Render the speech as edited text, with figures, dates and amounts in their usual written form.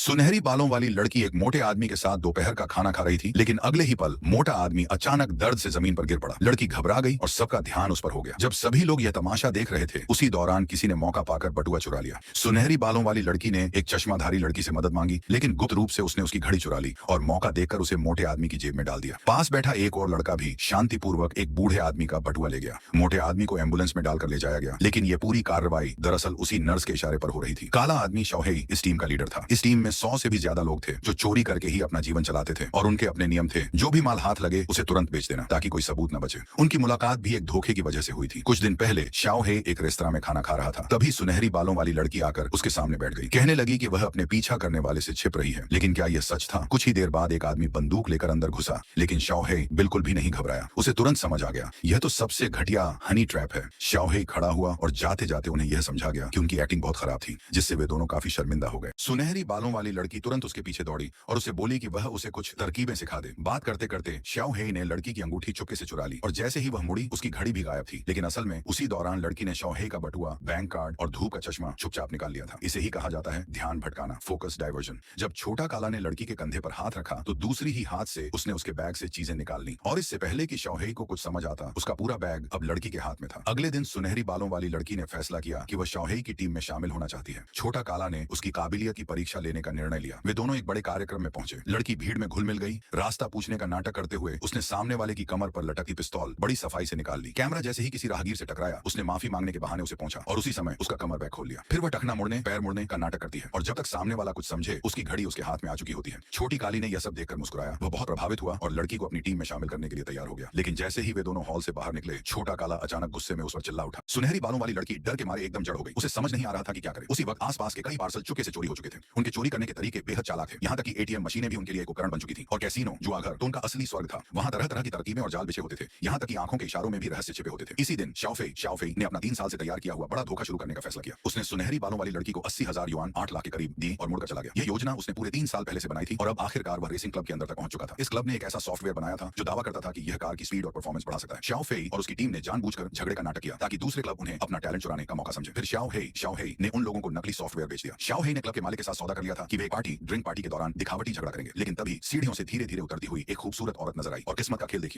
सुनहरी बालों वाली लड़की एक मोटे आदमी के साथ दोपहर का खाना खा रही थी, लेकिन अगले ही पल मोटा आदमी अचानक दर्द से जमीन पर गिर पड़ा। लड़की घबरा गई और सबका ध्यान उस पर हो गया। जब सभी लोग यह तमाशा देख रहे थे, उसी दौरान किसी ने मौका पाकर बटुआ चुरा लिया। सुनहरी बालों वाली लड़की ने एक चश्माधारी लड़की से मदद मांगी, लेकिन गुप्त रूप से उसने उसकी घड़ी चुरा ली और मौका देखकर उसे मोटे आदमी की जेब में डाल दिया। पास बैठा एक और लड़का भी शांतिपूर्वक एक बूढ़े आदमी का बटुआ ले गया। मोटे आदमी को एम्बुलेंस में डालकर ले जाया गया, लेकिन यह पूरी कार्रवाई दरअसल उसी नर्स के इशारे पर हो रही थी। काला आदमी शौहेई इस टीम का लीडर था। इस टीम में 100 से भी ज्यादा लोग थे जो चोरी करके ही अपना जीवन चलाते थे और उनके अपने नियम थे, जो भी माल हाथ लगे उसे तुरंत बेच देना ताकि कोई सबूत न बचे। उनकी मुलाकात भी एक धोखे की वजह से हुई थी। कुछ दिन पहले शाओहे एक रेस्तरां में खाना खा रहा था, तभी सुनहरी बालों वाली लड़की आकर उसके सामने बैठ गई। कहने लगी कि वह अपने पीछा करने वाले से छिप रही है, लेकिन क्या यह सच था? कुछ ही देर बाद एक आदमी बंदूक लेकर अंदर घुसा, लेकिन शाओहे बिल्कुल भी नहीं घबराया। उसे तुरंत समझ आ गया यह तो सबसे घटिया हनी ट्रैप है। शाओहे खड़ा हुआ और जाते जाते उन्हें यह समझा गया कि उनकी एक्टिंग बहुत खराब थी, जिससे वे दोनों काफी शर्मिंदा हो गए। सुनहरी बालों वाली लड़की तुरंत उसके पीछे दौड़ी और उसे बोली कि वह उसे कुछ तरकीबें सिखा दे। बात करते करते शाओहे ने लड़की की अंगूठी चुपके से चुरा ली और जैसे ही वह मुड़ी, उसकी घड़ी भी गायब थी। लेकिन असल में उसी दौरान लड़की ने शाओहे का बटुआ, बैंक कार्ड और धूप का चश्मा चुपचाप निकाल लिया था। इसे ही कहा जाता है ध्यान भटकाना, फोकस डाइवर्जन। जब छोटा काला ने लड़की के कंधे पर हाथ रखा तो दूसरी ही हाथ से उसने उसके बैग से चीजें निकाल ली और इससे पहले कि शाओहे को कुछ समझ आता, उसका पूरा बैग अब लड़की के हाथ में था। अगले दिन सुनहरी बालों वाली लड़की ने फैसला किया कि वह शाओहे की टीम में शामिल होना चाहती है। छोटा काला ने उसकी काबिलियत की परीक्षा लेने का निर्णय लिया। वे दोनों एक बड़े कार्यक्रम में पहुंचे। लड़की भीड़ में घुल मिल गई। रास्ता पूछने का नाटक करते हुए उसने सामने वाले की कमर पर लटकती पिस्तौल बड़ी सफाई से निकाल ली। कैमरा जैसे ही किसी राहगीर से टकराया, उसने माफी मांगने के बहाने उसे पहुंचा और उसी समय उसका कमर बैग खोल लिया। फिर वह टखना मुड़ने, पैर मुड़ने का नाटक करती है और जब तक सामने वाला कुछ समझे, उसकी घड़ी उसके हाथ में आ चुकी होती है। छोटी काली ने यह सब देखकर मुस्कुराया। वह बहुत प्रभावित हुआ और लड़की को अपनी टीम में शामिल करने के लिए तैयार हो गया। लेकिन जैसे ही वे दोनों हॉल से बाहर निकले, छोटा काला अचानक गुस्से में उस पर चिल्ला उठा। सुनहरी बालों वाली लड़की डर के मारे एकदम जड़ हो गई। उसे समझ नहीं आ रहा था कि क्या करे। उसी वक्त आसपास के कई पार्सल चुपके से चोरी हो चुके थे। उनके चोरी करने के तरीके बेहद चालाक थे। यहाँ तक कि एटीएम मशीनें भी उनके लिए एक उपकरण बन चुकी थी और कैसीनो, जुआघर तो उनका असली स्वर्ग था। वहाँ तरह तरह की तरकीबें और जाल बिछे होते थे। यहाँ तक कि आंखों के इशारों में भी रहस्य छिपे होते थे। इसी दिन शाओफेई ने अपना 3 साल से तैयार किया हुआ बड़ा धोखा शुरू करने का फैसला किया। उसने सुनहरी बालों वाली लड़की को 80,000 युआन, 8 लाख के करीब दी और मुड़कर चला गया। यह योजना उसने पूरे 3 साल पहले से बनाई थी और अब आखिरकार वह रेसिंग क्लब के अंदर तक पहुंच चुका था। इस क्लब ने एक ऐसा सॉफ्टवेयर बनाया था जो दावा करता था कि यह कार की स्पीड और परफॉर्मेंस बढ़ा सकता है। शाओफेई और उसकी टीम ने जानबूझकर झगड़े का नाटक किया ताकि दूसरे क्लब उन्हें अपना टैलेंट चुराने का मौका समझे। फिर शाओहेई ने उन लोगों को नकली सॉफ्टवेयर बेच दिया। शाओहेई ने क्लब के मालिक के साथ सौदा कर लिया था कि वे ड्रिंक पार्टी के दौरान दिखावटी झगड़ा करेंगे। लेकिन तभी सीढ़ियों से धीरे धीरे उतरती हुई एक खूबसूरत औरत नजर आई और किस्मत का खेल देखिए।